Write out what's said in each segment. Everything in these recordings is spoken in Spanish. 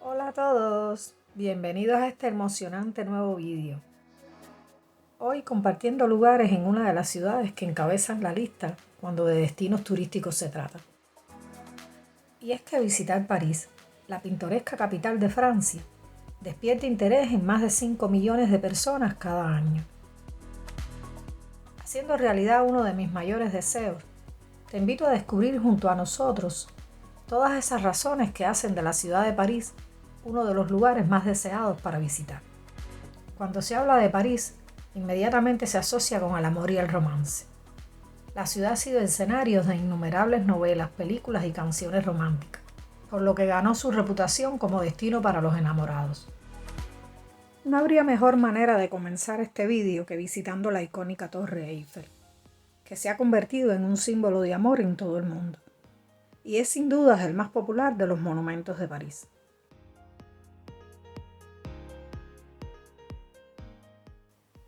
Hola a todos, bienvenidos a este emocionante nuevo vídeo. Hoy compartiendo lugares en una de las ciudades que encabezan la lista cuando de destinos turísticos se trata. Y es que visitar París, la pintoresca capital de Francia, despierta interés en más de 5 millones de personas cada año. Haciendo realidad uno de mis mayores deseos, te invito a descubrir junto a nosotros todas esas razones que hacen de la ciudad de París uno de los lugares más deseados para visitar. Cuando se habla de París, inmediatamente se asocia con el amor y el romance. La ciudad ha sido escenario de innumerables novelas, películas y canciones románticas, por lo que ganó su reputación como destino para los enamorados. No habría mejor manera de comenzar este vídeo que visitando la icónica Torre Eiffel, que se ha convertido en un símbolo de amor en todo el mundo, y es sin duda el más popular de los monumentos de París.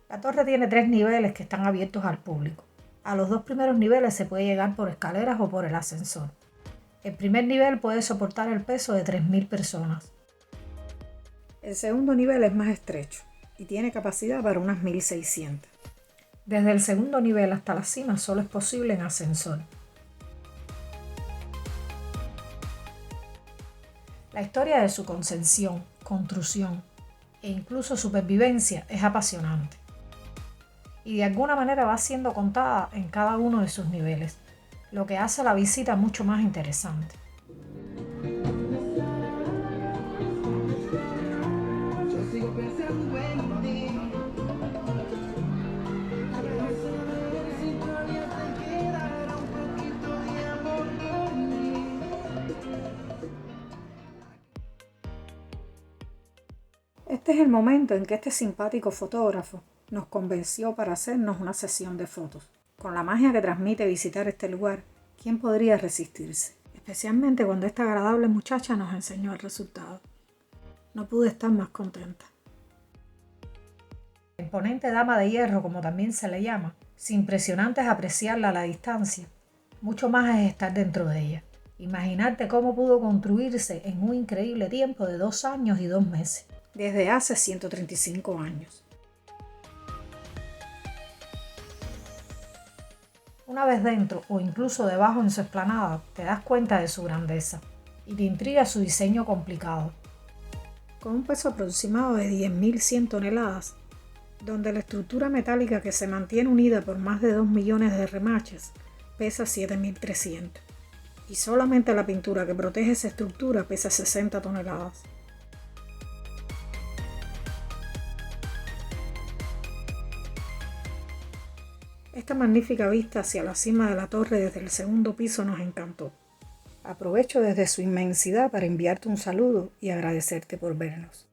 La torre tiene 3 niveles que están abiertos al público. A los 2 primeros niveles se puede llegar por escaleras o por el ascensor. El primer nivel puede soportar el peso de 3.000 personas. El segundo nivel es más estrecho y tiene capacidad para unas 1.600. Desde el segundo nivel hasta la cima solo es posible en ascensor. La historia de su concepción, construcción e incluso supervivencia es apasionante. Y de alguna manera va siendo contada en cada uno de sus niveles, lo que hace la visita mucho más interesante. Este es el momento en que este simpático fotógrafo nos convenció para hacernos una sesión de fotos. Con la magia que transmite visitar este lugar, ¿quién podría resistirse? Especialmente cuando esta agradable muchacha nos enseñó el resultado. No pude estar más contenta. La imponente dama de hierro, como también se le llama, si impresionante es apreciarla a la distancia, mucho más es estar dentro de ella. Imaginarte cómo pudo construirse en un increíble tiempo de 2 años y 2 meses, desde hace 135 años. Una vez dentro o incluso debajo en su explanada, te das cuenta de su grandeza y te intriga su diseño complicado. Con un peso aproximado de 10.100 toneladas, donde la estructura metálica que se mantiene unida por más de 2 millones de remaches pesa 7.300 y solamente la pintura que protege esa estructura pesa 60 toneladas. Esta magnífica vista hacia la cima de la torre desde el segundo piso nos encantó. Aprovecho desde su inmensidad para enviarte un saludo y agradecerte por vernos.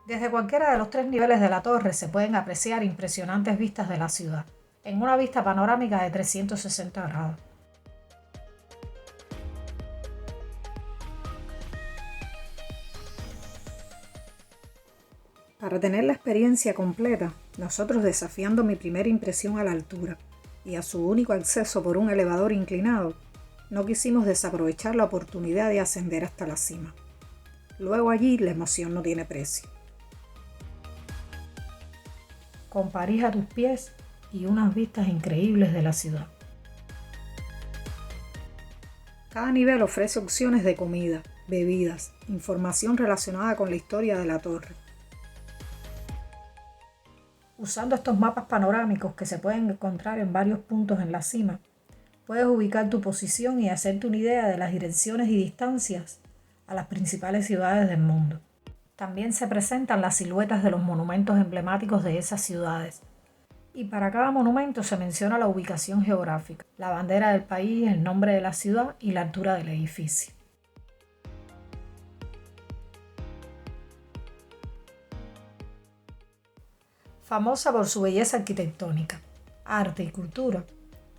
Desde cualquiera de los 3 niveles de la torre se pueden apreciar impresionantes vistas de la ciudad, en una vista panorámica de 360 grados. Para tener la experiencia completa, nosotros desafiando mi primera impresión a la altura y a su único acceso por un elevador inclinado, no quisimos desaprovechar la oportunidad de ascender hasta la cima. Luego allí la emoción no tiene precio. Con París a tus pies y unas vistas increíbles de la ciudad. Cada nivel ofrece opciones de comida, bebidas, información relacionada con la historia de la torre. Usando estos mapas panorámicos que se pueden encontrar en varios puntos en la cima, puedes ubicar tu posición y hacerte una idea de las direcciones y distancias a las principales ciudades del mundo. También se presentan las siluetas de los monumentos emblemáticos de esas ciudades. Y para cada monumento se menciona la ubicación geográfica, la bandera del país, el nombre de la ciudad y la altura del edificio. Famosa por su belleza arquitectónica, arte y cultura,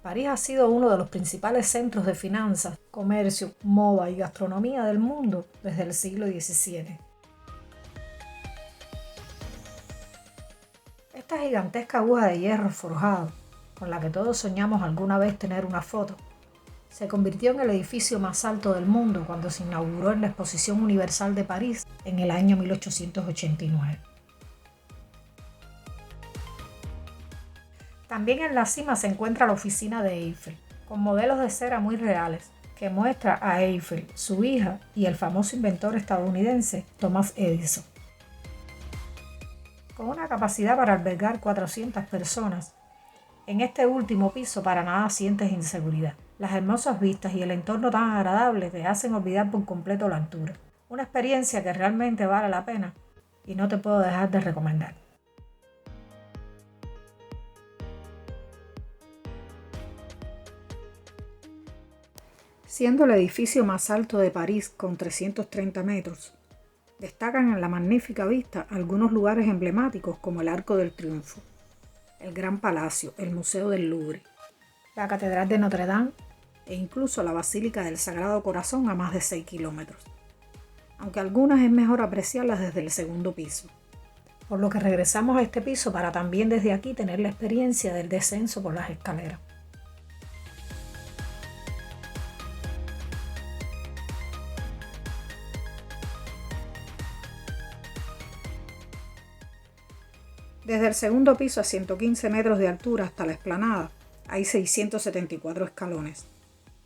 París ha sido uno de los principales centros de finanzas, comercio, moda y gastronomía del mundo desde el siglo XVII. Esta gigantesca aguja de hierro forjado con la que todos soñamos alguna vez tener una foto, se convirtió en el edificio más alto del mundo cuando se inauguró en la Exposición Universal de París en el año 1889. También en la cima se encuentra la oficina de Eiffel, con modelos de cera muy reales, que muestra a Eiffel, su hija y el famoso inventor estadounidense Thomas Edison. Con una capacidad para albergar 400 personas, en este último piso para nada sientes inseguridad. Las hermosas vistas y el entorno tan agradable te hacen olvidar por completo la altura. Una experiencia que realmente vale la pena y no te puedo dejar de recomendar. Siendo el edificio más alto de París con 330 metros, destacan en la magnífica vista algunos lugares emblemáticos como el Arco del Triunfo, el Gran Palacio, el Museo del Louvre, la Catedral de Notre Dame e incluso la Basílica del Sagrado Corazón a más de 6 kilómetros, aunque algunas es mejor apreciarlas desde el segundo piso. Por lo que regresamos a este piso para también desde aquí tener la experiencia del descenso por las escaleras. Desde el segundo piso a 115 metros de altura hasta la explanada hay 674 escalones,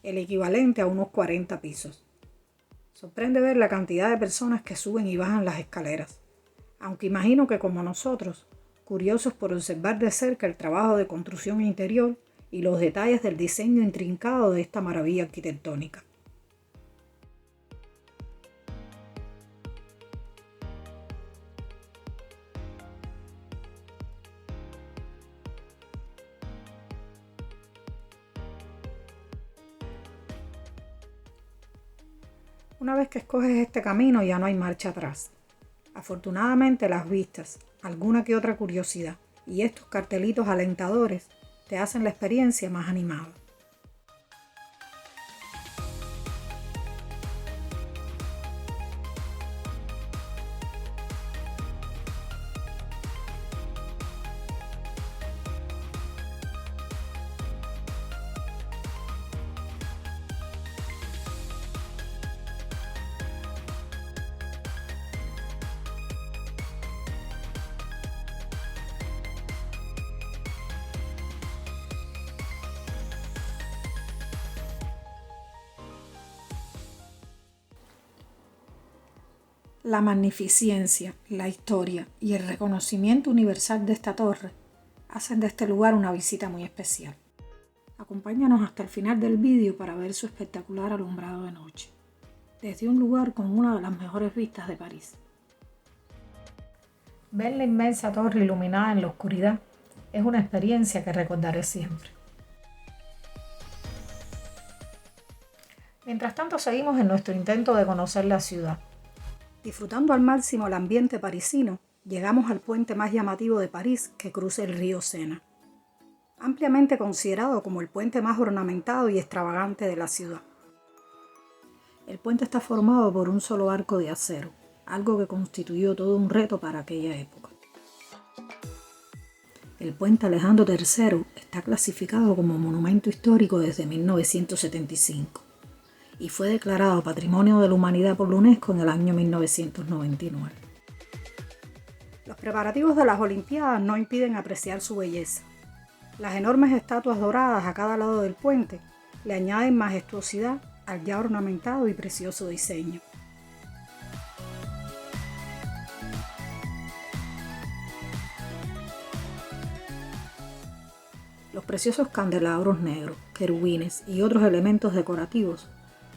el equivalente a unos 40 pisos. Sorprende ver la cantidad de personas que suben y bajan las escaleras, aunque imagino que como nosotros, curiosos por observar de cerca el trabajo de construcción interior y los detalles del diseño intrincado de esta maravilla arquitectónica. Una vez que escoges este camino ya no hay marcha atrás. Afortunadamente las vistas, alguna que otra curiosidad y estos cartelitos alentadores te hacen la experiencia más animada. La magnificencia, la historia y el reconocimiento universal de esta torre hacen de este lugar una visita muy especial. Acompáñanos hasta el final del vídeo para ver su espectacular alumbrado de noche, desde un lugar con una de las mejores vistas de París. Ver la inmensa torre iluminada en la oscuridad es una experiencia que recordaré siempre. Mientras tanto, seguimos en nuestro intento de conocer la ciudad. Disfrutando al máximo el ambiente parisino, llegamos al puente más llamativo de París que cruza el río Sena, ampliamente considerado como el puente más ornamentado y extravagante de la ciudad. El puente está formado por un solo arco de acero, algo que constituyó todo un reto para aquella época. El puente Alejandro III está clasificado como monumento histórico desde 1975. Y fue declarado Patrimonio de la Humanidad por la UNESCO en el año 1999. Los preparativos de las Olimpiadas no impiden apreciar su belleza. Las enormes estatuas doradas a cada lado del puente le añaden majestuosidad al ya ornamentado y precioso diseño. Los preciosos candelabros negros, querubines y otros elementos decorativos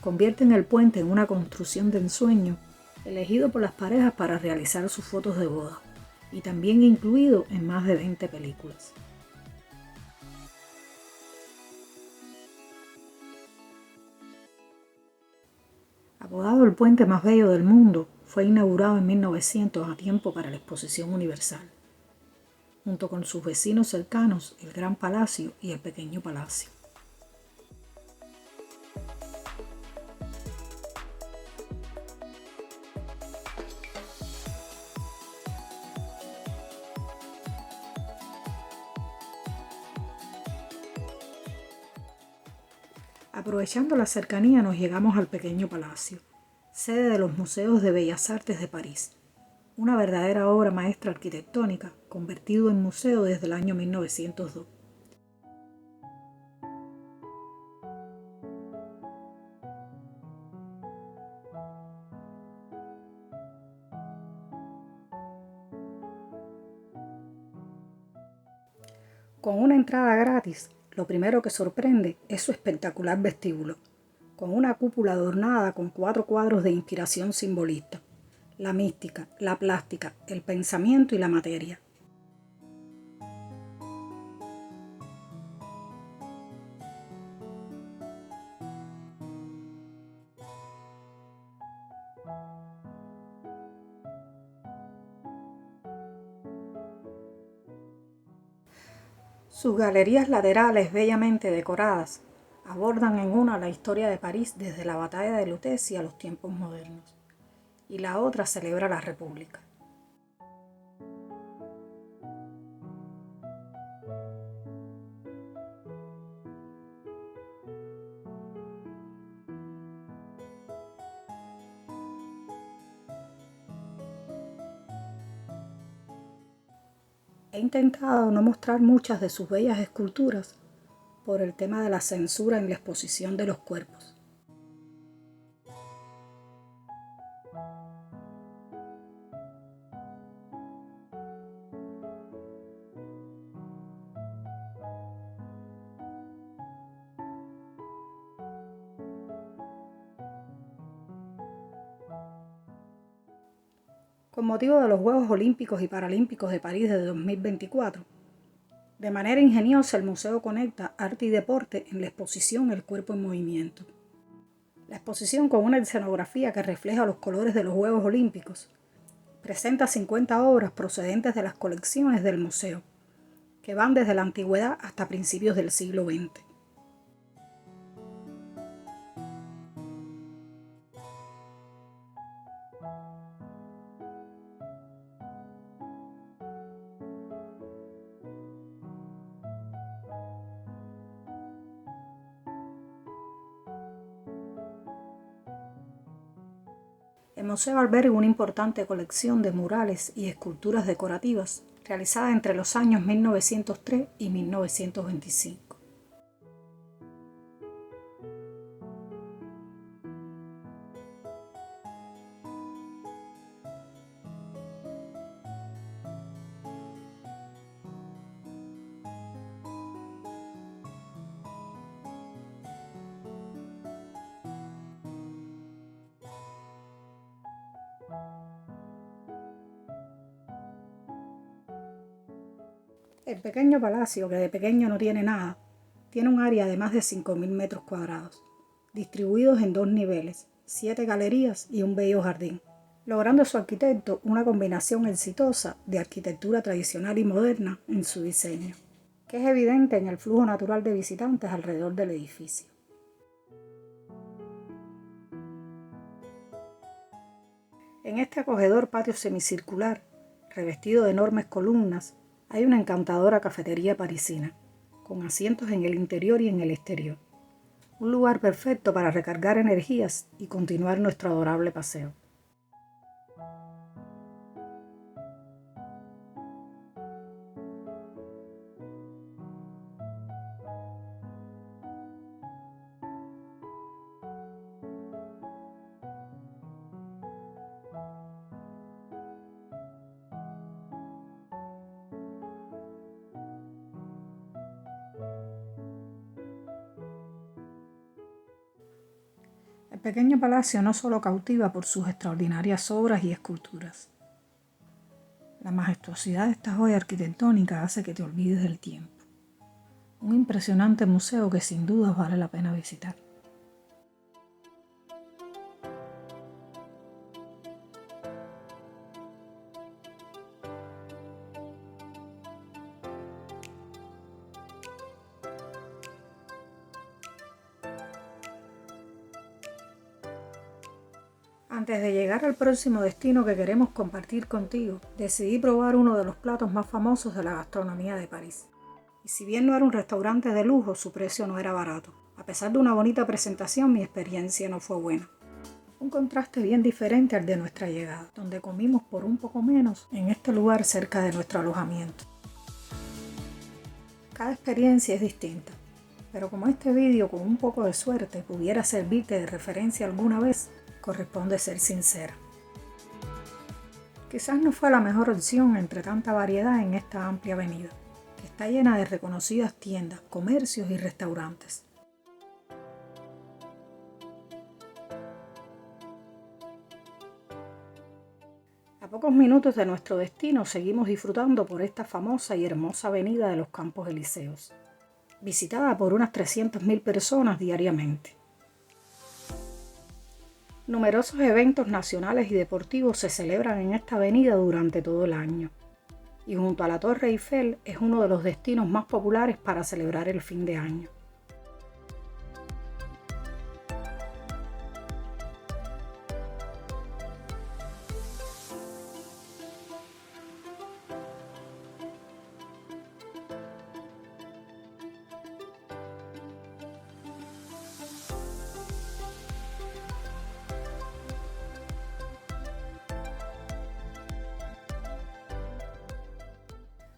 convierten el puente en una construcción de ensueño elegido por las parejas para realizar sus fotos de boda y también incluido en más de 20 películas. Apodado el puente más bello del mundo, fue inaugurado en 1900 a tiempo para la Exposición Universal, junto con sus vecinos cercanos, el Gran Palacio y el Pequeño Palacio. Aprovechando la cercanía nos llegamos al pequeño palacio, sede de los Museos de Bellas Artes de París, una verdadera obra maestra arquitectónica, convertido en museo desde el año 1902. Con una entrada gratis, lo primero que sorprende es su espectacular vestíbulo, con una cúpula adornada con 4 cuadros de inspiración simbolista: la mística, la plástica, el pensamiento y la materia. Sus galerías laterales, bellamente decoradas, abordan en una la historia de París desde la batalla de Lutecia a los tiempos modernos, y la otra celebra la República. He intentado no mostrar muchas de sus bellas esculturas por el tema de la censura en la exposición de los cuerpos. Con motivo de los Juegos Olímpicos y Paralímpicos de París de 2024, de manera ingeniosa el museo conecta arte y deporte en la exposición El cuerpo en movimiento. La exposición, con una escenografía que refleja los colores de los Juegos Olímpicos, presenta 50 obras procedentes de las colecciones del museo, que van desde la antigüedad hasta principios del siglo XX. El museo alberga una importante colección de murales y esculturas decorativas realizada entre los años 1903 y 1925. El pequeño palacio, que de pequeño no tiene nada, tiene un área de más de 5.000 metros cuadrados, distribuidos en 2 niveles, 7 galerías y un bello jardín, logrando su arquitecto una combinación exitosa de arquitectura tradicional y moderna en su diseño, que es evidente en el flujo natural de visitantes alrededor del edificio. En este acogedor patio semicircular, revestido de enormes columnas, hay una encantadora cafetería parisina, con asientos en el interior y en el exterior. Un lugar perfecto para recargar energías y continuar nuestro adorable paseo. El pequeño palacio no solo cautiva por sus extraordinarias obras y esculturas. La majestuosidad de esta joya arquitectónica hace que te olvides del tiempo. Un impresionante museo que sin duda vale la pena visitar. Antes de llegar al próximo destino que queremos compartir contigo, decidí probar uno de los platos más famosos de la gastronomía de París. Y si bien no era un restaurante de lujo, su precio no era barato. A pesar de una bonita presentación, mi experiencia no fue buena. Un contraste bien diferente al de nuestra llegada, donde comimos por un poco menos en este lugar cerca de nuestro alojamiento. Cada experiencia es distinta, pero como este vídeo con un poco de suerte pudiera servirte de referencia alguna vez, corresponde ser sincera. Quizás no fue la mejor opción entre tanta variedad en esta amplia avenida, que está llena de reconocidas tiendas, comercios y restaurantes. A pocos minutos de nuestro destino seguimos disfrutando por esta famosa y hermosa avenida de los Campos Elíseos, visitada por unas 300.000 personas diariamente. Numerosos eventos nacionales y deportivos se celebran en esta avenida durante todo el año, y junto a la Torre Eiffel es uno de los destinos más populares para celebrar el fin de año.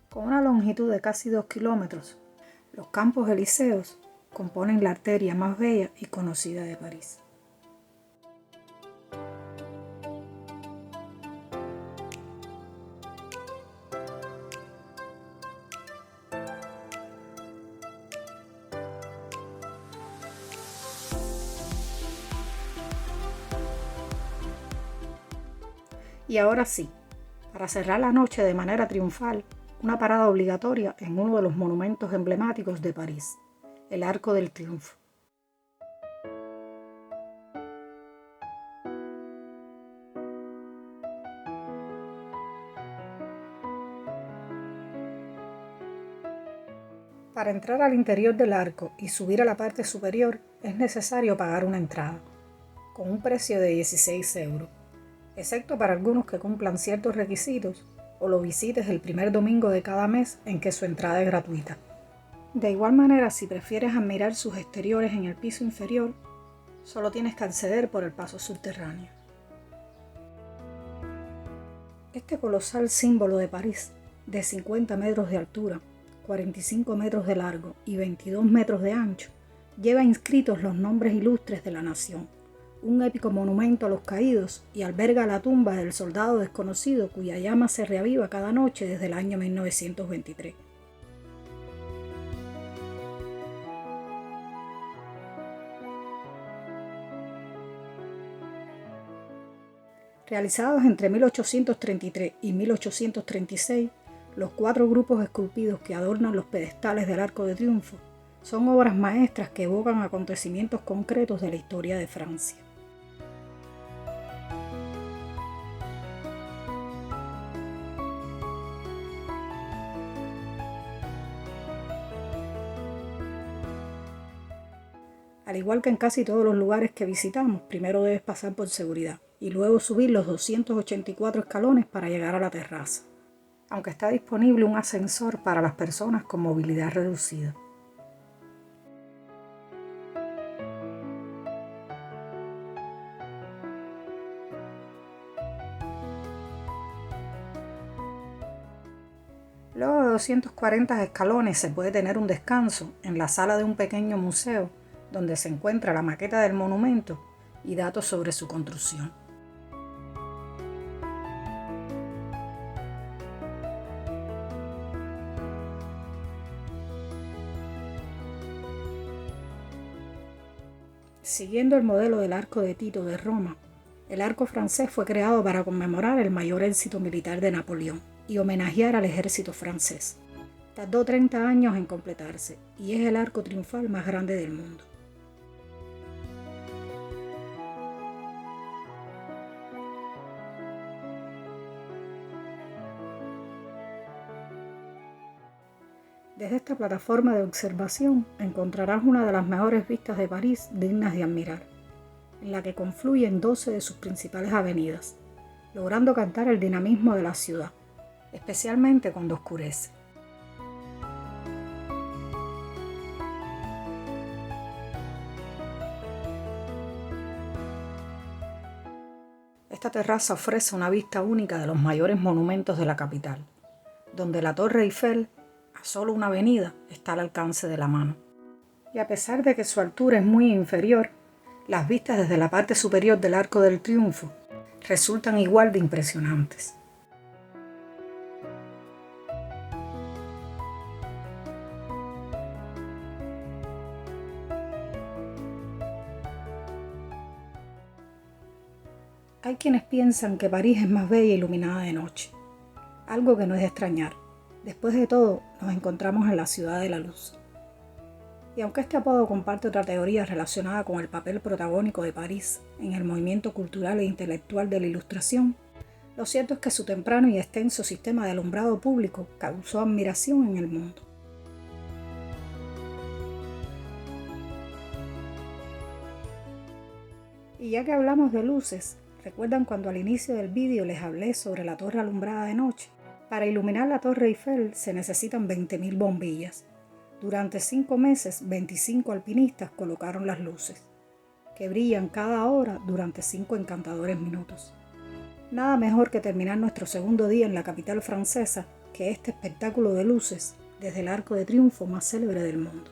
Con una longitud de casi 2 kilómetros, los Campos Elíseos componen la arteria más bella y conocida de París. Y ahora sí, para cerrar la noche de manera triunfal, una parada obligatoria en uno de los monumentos emblemáticos de París, el Arco del Triunfo. Para entrar al interior del arco y subir a la parte superior es necesario pagar una entrada, con un precio de 16 euros, excepto para algunos que cumplan ciertos requisitos o lo visites el primer domingo de cada mes en que su entrada es gratuita. De igual manera, si prefieres admirar sus exteriores en el piso inferior, solo tienes que acceder por el paso subterráneo. Este colosal símbolo de París, de 50 metros de altura, 45 metros de largo y 22 metros de ancho, lleva inscritos los nombres ilustres de la nación, un épico monumento a los caídos, y alberga la tumba del soldado desconocido cuya llama se reaviva cada noche desde el año 1923. Realizados entre 1833 y 1836, los 4 grupos esculpidos que adornan los pedestales del Arco de Triunfo son obras maestras que evocan acontecimientos concretos de la historia de Francia. Al igual que en casi todos los lugares que visitamos, primero debes pasar por seguridad y luego subir los 284 escalones para llegar a la terraza, aunque está disponible un ascensor para las personas con movilidad reducida. Luego de 240 escalones se puede tener un descanso en la sala de un pequeño museo donde se encuentra la maqueta del monumento y datos sobre su construcción. Siguiendo el modelo del arco de Tito de Roma, el arco francés fue creado para conmemorar el mayor éxito militar de Napoleón y homenajear al ejército francés. Tardó 30 años en completarse y es el arco triunfal más grande del mundo. Desde esta plataforma de observación encontrarás una de las mejores vistas de París dignas de admirar, en la que confluyen 12 de sus principales avenidas, logrando captar el dinamismo de la ciudad, especialmente cuando oscurece. Esta terraza ofrece una vista única de los mayores monumentos de la capital, donde la Torre Eiffel, a solo una avenida, está al alcance de la mano. Y a pesar de que su altura es muy inferior, las vistas desde la parte superior del Arco del Triunfo resultan igual de impresionantes. Hay quienes piensan que París es más bella e iluminada de noche, algo que no es de extrañar. Después de todo, nos encontramos en la ciudad de la luz. Y aunque este apodo comparte otra teoría relacionada con el papel protagónico de París en el movimiento cultural e intelectual de la Ilustración, lo cierto es que su temprano y extenso sistema de alumbrado público causó admiración en el mundo. Y ya que hablamos de luces, ¿recuerdan cuando al inicio del vídeo les hablé sobre la torre alumbrada de noche? Para iluminar la Torre Eiffel se necesitan 20.000 bombillas. Durante 5 meses, 25 alpinistas colocaron las luces, que brillan cada hora durante 5 encantadores minutos. Nada mejor que terminar nuestro segundo día en la capital francesa que este espectáculo de luces desde el Arco de Triunfo más célebre del mundo.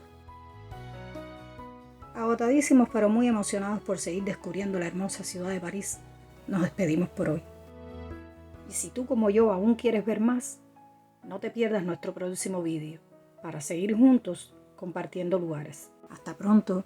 Agotadísimos pero muy emocionados por seguir descubriendo la hermosa ciudad de París, nos despedimos por hoy. Y si tú como yo aún quieres ver más, no te pierdas nuestro próximo vídeo para seguir juntos compartiendo lugares. Hasta pronto.